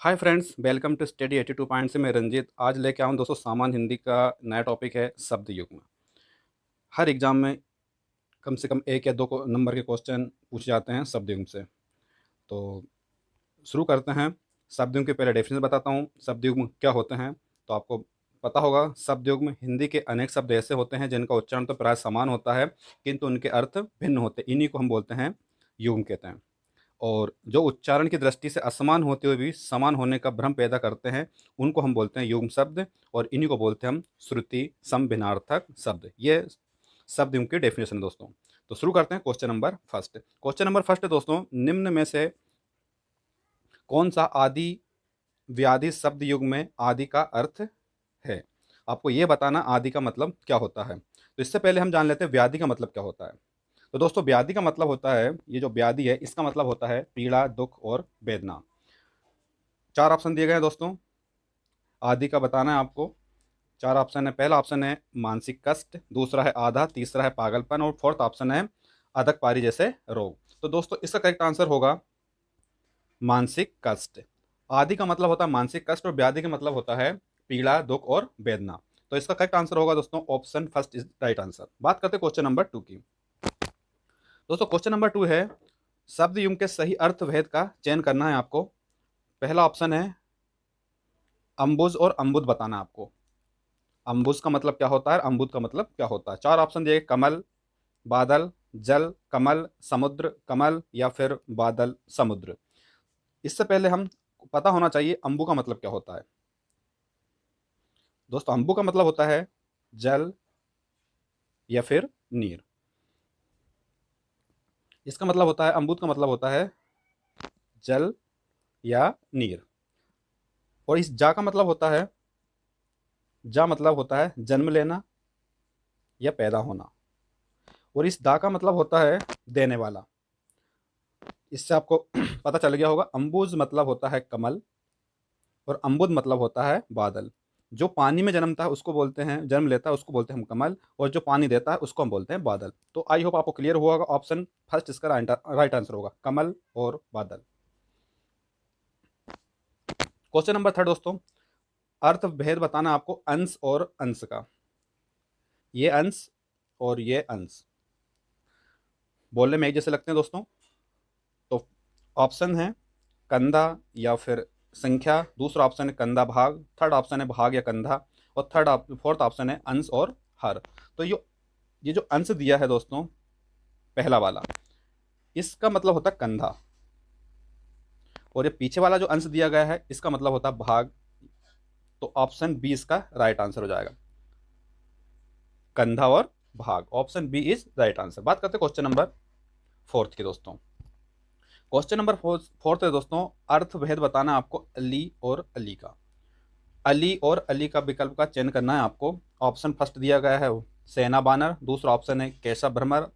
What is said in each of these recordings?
Hi friends, welcome to study 82 point से मैं रंजीत। आज लेके आऊँ दोस्तों सामान्य हिंदी का नया टॉपिक है शब्द युग्म। हर एग्जाम में कम से कम एक या दो नंबर के क्वेश्चन पूछे जाते हैं शब्द युग्म से। तो शुरू करते हैं। शब्द युग्म के पहले डेफिनेशन बताता हूँ, शब्द युग्म क्या होते हैं। तो आपको पता होगा, शब्द युग्म हिंदी के अनेक शब्द ऐसे होते हैं जिनका उच्चारण तो प्राय समान होता है, किंतु उनके अर्थ भिन्न होते हैं। इन्हीं को हम बोलते हैं युग्म कहते हैं। और जो उच्चारण की दृष्टि से असमान होते हुए भी समान होने का भ्रम पैदा करते हैं, उनको हम बोलते हैं युग्म शब्द। और इन्हीं को बोलते हैं हम श्रुति समभिन्नार्थक शब्द। ये शब्द युग्म की डेफिनेशन है दोस्तों। तो शुरू करते हैं। Question number first. Question number first है दोस्तों, निम्न में से कौन सा आदि व्याधि शब्द युग्म में आदि का अर्थ है। आपको ये बताना आदि का मतलब क्या होता है। तो इससे पहले हम जान लेते हैं व्याधि का मतलब क्या होता है। तो दोस्तों, व्याधि का मतलब होता है, ये जो व्याधि है इसका मतलब होता है पीड़ा, दुख और वेदना। चार ऑप्शन दिए गए हैं दोस्तों, आदि का बताना है आपको। चार ऑप्शन है। पहला ऑप्शन है मानसिक कष्ट, दूसरा है आधा, तीसरा है पागलपन और फोर्थ ऑप्शन है अधक पारी जैसे रोग। तो दोस्तों, इसका करेक्ट आंसर होगा मानसिक कष्ट। आदि का मतलब होता है मानसिक कष्ट और व्याधि का मतलब होता है पीड़ा, दुख और वेदना। तो इसका करेक्ट आंसर होगा दोस्तों option first is right answer. बात करते हैं क्वेश्चन नंबर 2 की। दोस्तों, क्वेश्चन नंबर 2 है, शब्द युग्म के सही अर्थ भेद का चयन करना है आपको। पहला ऑप्शन है अम्बुज और अम्बुद बताना है आपको। अम्बुज का मतलब क्या होता है, अम्बुद का मतलब क्या होता है। चार ऑप्शन दिए, कमल, बादल, जल, कमल, समुद्र, कमल या फिर बादल, समुद्र। इससे पहले हम पता होना चाहिए अम्बु का मतलब क्या होता है। दोस्तों, अम्बु का मतलब होता है जल या फिर नीर। इसका मतलब होता है, अम्बुद का मतलब होता है जल या नीर। और इस जा का मतलब होता है, जा मतलब होता है जन्म लेना या पैदा होना। और इस दा का मतलब होता है देने वाला। इससे आपको पता चल गया होगा, अम्बुज मतलब होता है कमल और अम्बुद मतलब होता है बादल। जो पानी में जन्मता है उसको बोलते हैं, जन्म लेता है उसको बोलते हैं हम कमल, और जो पानी देता है उसको हम बोलते हैं बादल। तो आई होप आपको क्लियर हुआ होगा, ऑप्शन फर्स्ट इसका राइट आंसर होगा, कमल और बादल। क्वेश्चन नंबर थर्ड दोस्तों, अर्थ भेद बताना आपको अंश और अंश का। ये अंश और ये अंश बोलने में एक जैसे लगते हैं दोस्तों। तो ऑप्शन है कंधा या फिर संख्या, दूसरा ऑप्शन है कंधा भाग, थर्ड ऑप्शन है भाग या कंधा, और फोर्थ ऑप्शन है अंश और हर। तो ये जो अंश दिया है दोस्तों, पहला वाला, इसका मतलब होता है कंधा। और ये पीछे वाला जो अंश दिया गया है इसका मतलब होता है भाग। तो ऑप्शन बी इसका राइट आंसर हो जाएगा, कंधा और भाग। Option B is right answer. बात करते हैं क्वेश्चन नंबर फोर्थ की दोस्तों। क्वेश्चन नंबर फोर्थ है दोस्तों, अर्थ भेद बताना आपको अली और अली का। अली और अली का विकल्प का चयन करना है आपको। ऑप्शन फर्स्ट दिया गया है सेना बानर, दूसरा ऑप्शन है केशव भ्रमर,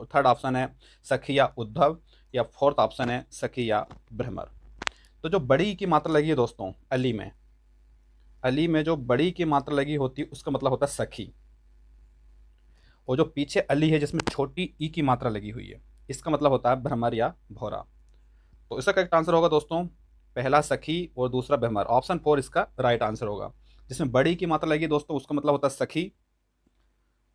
थर्ड ऑप्शन है सखी या उद्धव, या फोर्थ ऑप्शन है सखी या भ्रमर। तो जो बड़ी की मात्रा लगी है दोस्तों अली में, अली में जो बड़ी की मात्रा लगी होती है उसका मतलब होता है सखी। और जो पीछे अली है जिसमें छोटी ई की मात्रा लगी हुई है, इसका मतलब होता है भ्रमर या भौरा। तो इसका करेक्ट आंसर होगा दोस्तों पहला सखी और दूसरा भ्रमर। ऑप्शन फोर इसका राइट आंसर होगा। जिसमें बड़ी की मात्रा लगी दोस्तों उसका मतलब होता है सखी,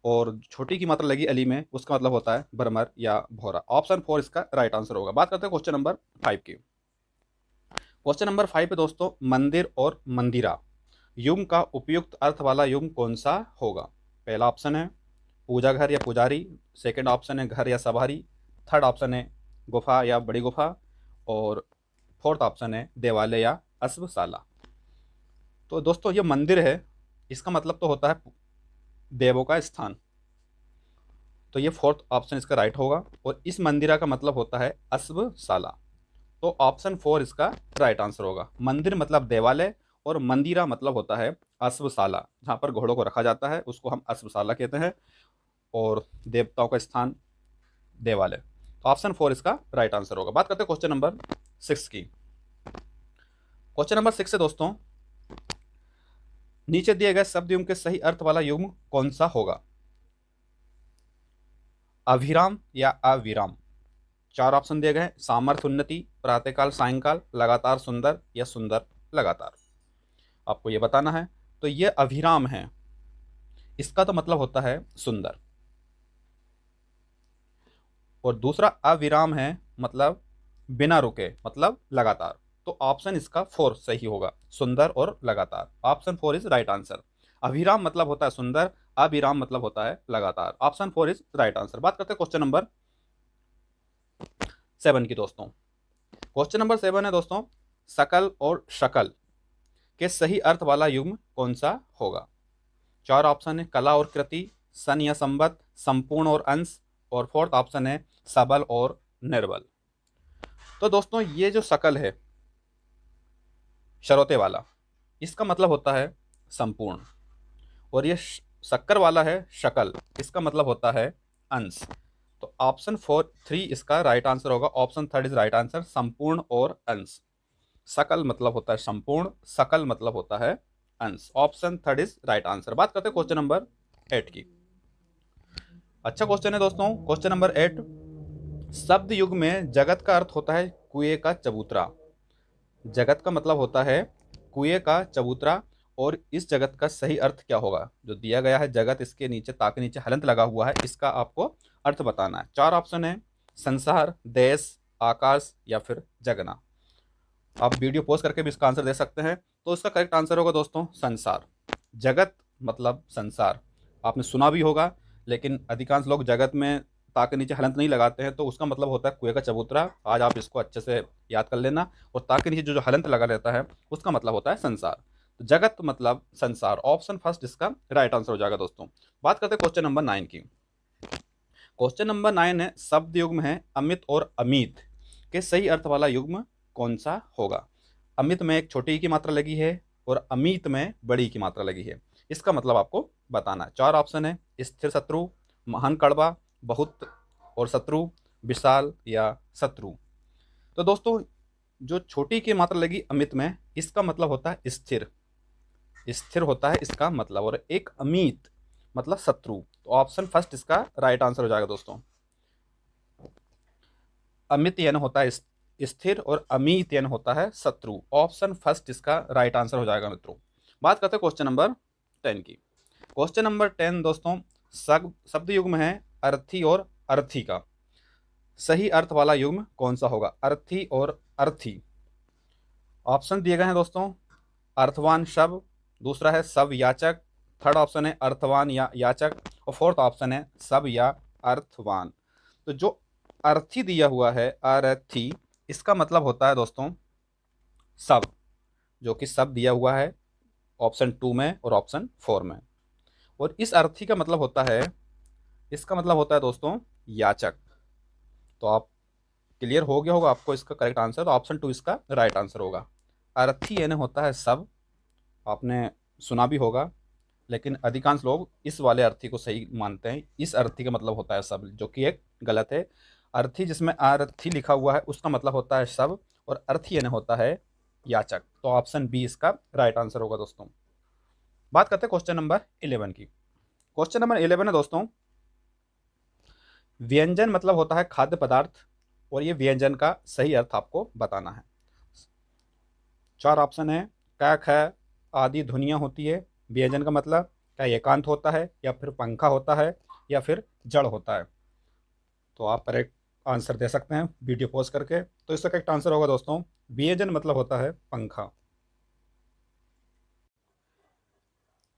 और छोटी की मात्रा लगी अली में उसका मतलब होता है भ्रमर या भौरा। ऑप्शन फोर इसका राइट आंसर होगा। बात करते हैं क्वेश्चन नंबर 5 की। क्वेश्चन नंबर 5 पे दोस्तों, मंदिर और मंदिरा युग्म का उपयुक्त अर्थ वाला युग्म कौन सा होगा। पहला ऑप्शन है पूजा घर या पुजारी, सेकंड ऑप्शन है घर या सवारी, थर्ड ऑप्शन है गुफा या बड़ी गुफा, और फोर्थ ऑप्शन है देवालय या अश्वशाला। तो दोस्तों, ये मंदिर है, इसका मतलब तो होता है देवों का स्थान। तो ये फोर्थ ऑप्शन इसका राइट होगा। और इस मंदिरा का मतलब होता है अश्वशाला। तो ऑप्शन फोर इसका राइट आंसर होगा। मंदिर मतलब देवालय और मंदिरा मतलब होता है अश्वशाला, जहाँ पर घोड़ों को रखा जाता है उसको हम अश्वशाला कहते हैं, और देवताओं का स्थान देवालय। तो ऑप्शन फोर इसका राइट आंसर होगा। बात करते हैं क्वेश्चन नंबर 6 की। क्वेश्चन नंबर 6 है दोस्तों, नीचे दिए गए शब्द युग्म के सही अर्थ वाला युग्म कौन सा होगा। अभिराम या अविराम। चार ऑप्शन दिए गए हैं, सामर्थ्य उन्नति, प्रातःकाल सायंकाल, लगातार सुंदर या सुंदर लगातार। आपको ये बताना है। तो ये अभिराम है, इसका तो मतलब होता है सुंदर, और दूसरा अविराम है मतलब बिना रुके, मतलब लगातार। तो ऑप्शन इसका 4 सही होगा, सुंदर और लगातार। Option 4 is right answer. अभिराम मतलब होता है सुंदर, अविराम मतलब होता है लगातार। Option 4 is right answer. बात करते हैं क्वेश्चन नंबर 7 की दोस्तों। क्वेश्चन नंबर 7 है दोस्तों, सकल और शकल के सही अर्थ वाला युग्म कौन सा होगा? चार ऑप्शन है, कला और कृति, सन या संबत, संपूर्ण और अंश, और फोर्थ ऑप्शन है सबल और निर्बल। तो दोस्तों ये जो सकल है शरोते वाला, इसका मतलब होता है संपूर्ण, और ये शक्कर वाला है शकल, इसका मतलब होता है अंश। तो ऑप्शन 3 इसका राइट आंसर होगा। ऑप्शन 3 इज राइट आंसर, संपूर्ण और अंश। सकल मतलब होता है संपूर्ण, सकल मतलब होता है अंश। Option 3 is right answer. बात करते हैं क्वेश्चन नंबर 8 की। अच्छा क्वेश्चन है दोस्तों, क्वेश्चन नंबर 8, शब्द युग में जगत का अर्थ होता है कुएं का चबूतरा। जगत का मतलब होता है कुएं का चबूतरा, और इस जगत का सही अर्थ क्या होगा? जो दिया गया है जगत, इसके नीचे ताक के नीचे हलंत लगा हुआ है, इसका आपको अर्थ बताना है। चार ऑप्शन है, संसार, देश, आकाश या फिर जगना। आप वीडियो पॉज करके भी इसका आंसर दे सकते हैं। तो इसका करेक्ट आंसर होगा दोस्तों संसार। जगत मतलब संसार, आपने सुना भी होगा, लेकिन अधिकांश लोग जगत में ताक के नीचे हलंत नहीं लगाते हैं, तो उसका मतलब होता है कुएं का चबूतरा। आज आप इसको अच्छे से याद कर लेना। और ताक के नीचे जो जो हलंत लगा रहता है उसका मतलब होता है संसार। तो जगत मतलब संसार। ऑप्शन फर्स्ट इसका राइट आंसर हो जाएगा दोस्तों। बात करते हैं क्वेश्चन नंबर 9 की। क्वेश्चन नंबर 9 है, शब्द युग्म है अमित और अमित के सही अर्थ वाला युग्म कौन सा होगा? अमित में एक छोटी की मात्रा लगी है और अमित में बड़ी की मात्रा लगी है, इसका मतलब आपको बताना है। चार ऑप्शन है, स्थिर शत्रु, महान कड़वा, बहुत और शत्रु, विशाल या शत्रु। तो दोस्तों जो छोटी की मात्रा लगी अमित में, इसका मतलब होता है स्थिर, स्थिर होता है इसका मतलब, और एक अमित मतलब शत्रु। तो ऑप्शन फर्स्ट इसका राइट आंसर हो जाएगा दोस्तों। अमित यानी होता है स्थिर और अमित यानी होता है शत्रु। ऑप्शन फर्स्ट इसका राइट आंसर हो जाएगा मित्रों। बात करते हैं क्वेश्चन नंबर 10 की। क्वेश्चन नंबर 10 दोस्तों, शब्द युग्म है अर्थी और अर्थी का सही अर्थ वाला युग्म कौन सा होगा? अर्थी और अर्थी। ऑप्शन दिए गए हैं दोस्तों, अर्थवान शब, दूसरा है सब याचक, थर्ड ऑप्शन है अर्थवान या याचक, और फोर्थ ऑप्शन है सब या अर्थवान। तो जो अर्थी दिया हुआ है अर्थी, इसका मतलब होता है दोस्तों सब, जो कि सब दिया हुआ है ऑप्शन 2 में और ऑप्शन 4 में। और इस अर्थी का मतलब होता है, इसका मतलब होता है दोस्तों याचक। तो आप क्लियर हो गया होगा आपको इसका करेक्ट आंसर। तो ऑप्शन 2 इसका राइट आंसर होगा। अर्थी यानी होता है सब, आपने सुना भी होगा, लेकिन अधिकांश लोग इस वाले अर्थी को सही मानते हैं। इस अर्थी का मतलब होता है सब, जो कि एक गलत है। अर्थी जिसमें अर्थी लिखा हुआ है उसका मतलब होता है सब, और अर्थी यानी होता है याचक। तो ऑप्शन बी इसका राइट आंसर होगा दोस्तों। बात करते हैं क्वेश्चन नंबर 11 की। क्वेश्चन नंबर 11 है दोस्तों, व्यंजन मतलब होता है खाद्य पदार्थ, और ये व्यंजन का सही अर्थ आपको बताना है। चार ऑप्शन है, क ख आदि ध्वनियाँ होती है। व्यंजन का मतलब क्या एकांत होता है, या फिर पंखा होता है, या फिर जड़ होता है? तो आप करेक्ट आंसर दे सकते हैं वीडियो पॉज करके। तो इसका करेक्ट आंसर होगा दोस्तों, व्यंजन मतलब होता है पंखा।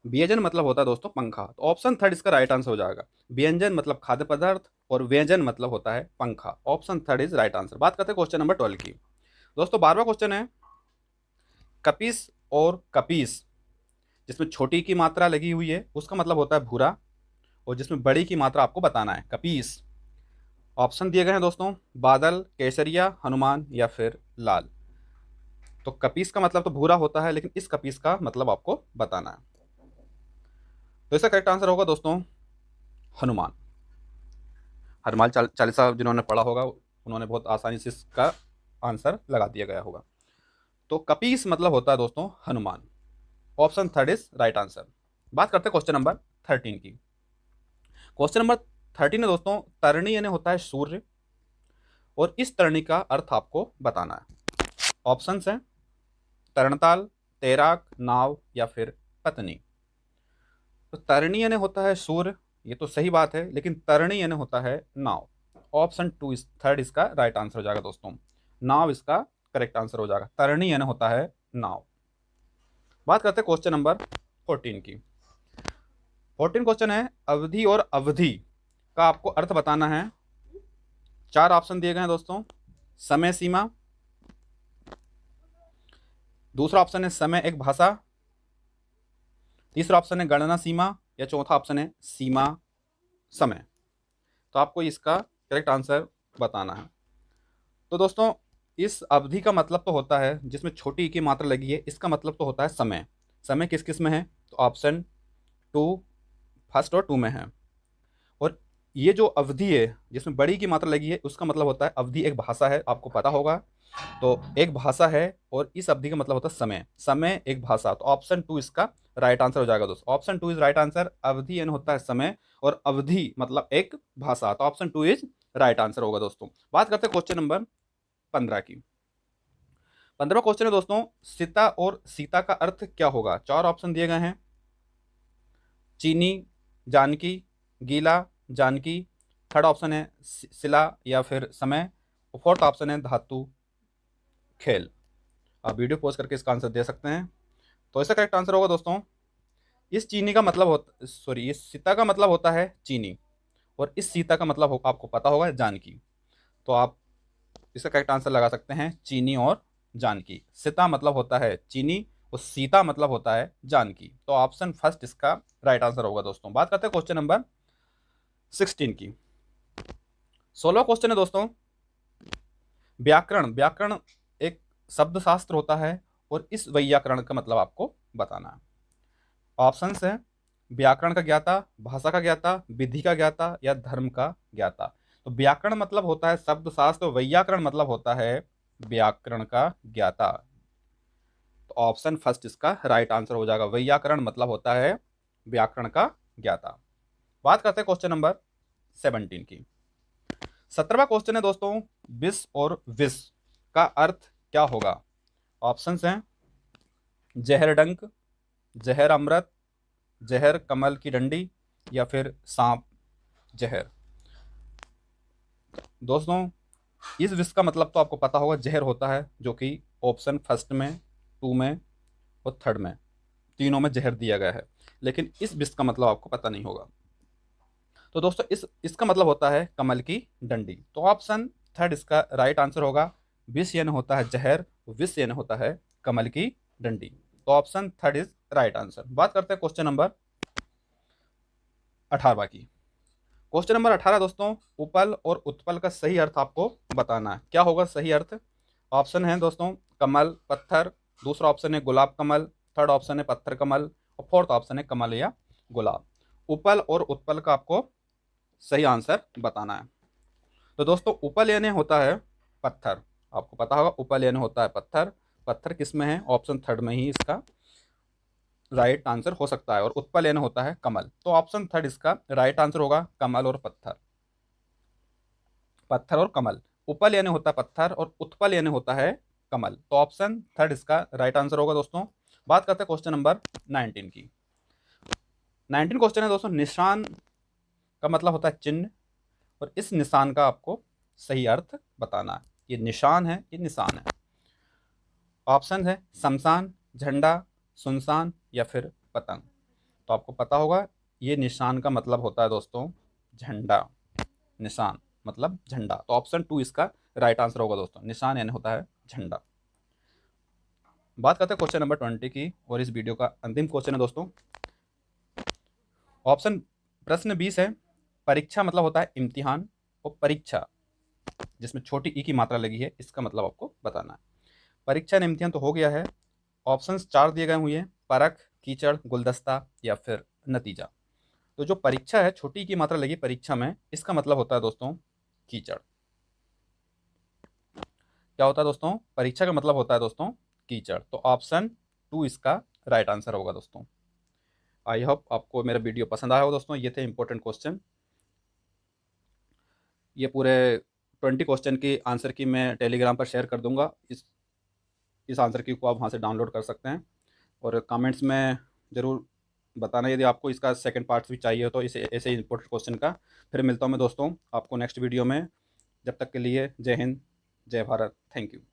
व्यंजन मतलब होता है दोस्तों पंखा। तो ऑप्शन 3 इसका राइट आंसर हो जाएगा। व्यंजन मतलब खाद्य पदार्थ, और व्यंजन मतलब होता है पंखा। Option 3 is right answer. बात करते हैं क्वेश्चन नंबर 12 की। दोस्तों 12वां क्वेश्चन है, कपीस और कपीस, जिसमें छोटी की मात्रा लगी हुई है उसका मतलब होता है भूरा, और जिसमें बड़ी की मात्रा आपको बताना है कपीस। ऑप्शन दिए गए हैं दोस्तों, बादल, केसरिया, हनुमान या फिर लाल। तो कपीस का मतलब तो भूरा होता है, लेकिन इस कपीस का मतलब आपको बताना है। तो इसका करेक्ट आंसर होगा दोस्तों हनुमान। हनुमान चालीसा जिन्होंने पढ़ा होगा उन्होंने बहुत आसानी से इसका आंसर लगा दिया गया होगा। तो कपीस मतलब होता है दोस्तों Hanuman. Option 3 is right answer. बात करते हैं क्वेश्चन नंबर 13 की। क्वेश्चन नंबर 13 है दोस्तों, तरणी यानी होता है सूर्य, और इस तरणी का अर्थ आपको बताना है। ऑप्शंस हैं तरणताल, तैराक, नाव या फिर पत्नी। तो तरणी यानी होता है सूर्य, ये तो सही बात है, लेकिन तरणी यानी होता है नाव। ऑप्शन टू इस थर्ड इसका राइट आंसर हो जाएगा दोस्तों। नाव इसका करेक्ट आंसर हो जाएगा। तरणी यानी होता है नाव। बात करते हैं क्वेश्चन नंबर 14 की। 14 क्वेश्चन है अवधि और अवधि का आपको अर्थ बताना है। 4 ऑप्शन दिए गए हैं दोस्तों। समय सीमा, दूसरा ऑप्शन है समय एक भाषा, तीसरा ऑप्शन है गणना सीमा, या चौथा ऑप्शन है सीमा समय। तो आपको इसका करेक्ट आंसर बताना है। तो दोस्तों इस अवधि का मतलब तो होता है जिसमें छोटी ई की मात्रा लगी है, इसका मतलब तो होता है समय। समय किस किस में है? तो ऑप्शन टू फर्स्ट और टू में है। और ये जो अवधि है जिसमें बड़ी की मात्रा लगी है, उसका मतलब होता है अवधि एक भाषा है, आपको पता होगा। तो एक भाषा है और इस अवधि का मतलब होता है समय। समय एक भाषा, तो ऑप्शन टू इसका राइट आंसर हो जाएगा दोस्तों। Option two is right answer. अवधि यानी होता है समय और अवधि मतलब एक भाषा, तो option two is right answer होगा दोस्तों। बात करते हैं क्वेश्चन नंबर 15 की। 15वां क्वेश्चन है दोस्तों सीता और सीता का अर्थ क्या होगा? 4 ऑप्शन दिए गए हैं। चीनी, जानकी, गीला, जानकी। थर्ड ऑप्शन है शिला या फिर समय। और फोर्थ ऑप्शन है धातु खेल। आप वीडियो पॉज करके इसका आंसर दे सकते हैं। तो इसका करेक्ट आंसर होगा दोस्तों, इस चीनी का मतलब होता सॉरी इस सीता का मतलब होता है चीनी, और इस सीता का मतलब आपको पता होगा जानकी। तो आप इसका करेक्ट आंसर लगा सकते हैं चीनी और जानकी। सीता मतलब होता है चीनी और सीता मतलब होता है जानकी। तो ऑप्शन फर्स्ट इसका राइट आंसर होगा दोस्तों। बात करते हैं क्वेश्चन नंबर 16 की। 16वां क्वेश्चन है दोस्तों व्याकरण। व्याकरण एक शब्द शास्त्र होता है और इस व्याकरण का मतलब आपको बताना है। ऑप्शंस हैं व्याकरण का ज्ञाता, भाषा का ज्ञाता, विधि का ज्ञाता या धर्म का ज्ञाता। तो व्याकरण मतलब होता है शब्द शास्त्र, व्याकरण मतलब होता है व्याकरण का ज्ञाता। तो ऑप्शन फर्स्ट इसका राइट आंसर हो जाएगा। व्याकरण मतलब होता है व्याकरण का ज्ञाता। बात करते हैं क्वेश्चन नंबर 17 की। 17वां क्वेश्चन है दोस्तों विष और विष का अर्थ क्या होगा? ऑप्शंस हैं जहर डंक, जहर अमृत, जहर कमल की डंडी या फिर सांप जहर। दोस्तों इस विष का मतलब तो आपको पता होगा, जहर होता है, जो कि ऑप्शन फर्स्ट में, टू में और थर्ड में, तीनों में जहर दिया गया है। लेकिन इस विष का मतलब आपको पता नहीं होगा। तो दोस्तों इसका मतलब होता है कमल की डंडी। तो ऑप्शन थर्ड इसका राइट आंसर होगा। विष यानी होता है जहर, विष यानी होता है कमल की डंडी। तो option third is right answer. बात करते हैं क्वेश्चन नंबर 18 की। क्वेश्चन नंबर 18 दोस्तों उपल और उत्पल का सही अर्थ आपको बताना है। क्या होगा सही अर्थ? ऑप्शन है दोस्तों कमल, पत्थर, दूसरा ऑप्शन है गुलाब कमल, थर्ड ऑप्शन है पत्थर कमल और फोर्थ ऑप्शन है कमल या गुलाब। उपल और उत्पल का आपको सही आंसर बताना है। तो दोस्तों उपल यानी होता है पत्थर, आपको पता होगा उपल यानी होता है पत्थर। पत्थर किस में है? ऑप्शन थर्ड में ही इसका राइट आंसर हो सकता है। और उत्पल यानी होता है कमल। तो ऑप्शन थर्ड इसका राइट आंसर होगा कमल और पत्थर। पत्थर और कमल। उपल यानी होता है पत्थर और उत्पल यानी होता है कमल। तो ऑप्शन थर्ड इसका राइट आंसर होगा दोस्तों। बात करते हैं क्वेश्चन नंबर 19 की। 19 क्वेश्चन है दोस्तों निशान का मतलब होता है चिन्ह, और इस निशान का आपको सही अर्थ बताना है। ये निशान है, ये निशान है। ऑप्शन है शमशान, झंडा, सुनसान या फिर पतंग। तो आपको पता होगा ये निशान का मतलब होता है दोस्तों झंडा। निशान मतलब झंडा। तो ऑप्शन टू इसका राइट आंसर होगा दोस्तों। निशान यानी होता है झंडा। बात करते हैं क्वेश्चन नंबर 20 की, और इस वीडियो का अंतिम क्वेश्चन है दोस्तों। ऑप्शन प्रश्न 20 है परीक्षा मतलब होता है इम्तिहान, और परीक्षा जिसमें छोटी ई की मात्रा लगी है इसका मतलब आपको बताना है। परीक्षा एंड इम्तिहान तो हो गया है। ऑप्शंस 4 दिए गए हुए हैं परख, कीचड़, गुलदस्ता या फिर नतीजा। तो जो परीक्षा है छोटी ई की मात्रा लगी परीक्षा में, इसका मतलब होता है दोस्तों कीचड़। क्या होता है दोस्तों? परीक्षा का मतलब होता है दोस्तों कीचड़। तो ऑप्शन टू इसका राइट आंसर होगा दोस्तों। आई होप आपको मेरा वीडियो पसंद आया हो दोस्तों। ये थे इंपॉर्टेंट क्वेश्चन। ये पूरे 20 क्वेश्चन की आंसर की मैं टेलीग्राम पर शेयर कर दूंगा। इस आंसर की को आप वहाँ से डाउनलोड कर सकते हैं। और कमेंट्स में ज़रूर बताना यदि आपको इसका सेकंड पार्ट भी चाहिए हो तो इसे ऐसे इंपॉर्टेंट क्वेश्चन का। फिर मिलता हूँ मैं दोस्तों आपको नेक्स्ट वीडियो में। जब तक के लिए जय हिंद, जय भारत, थैंक यू।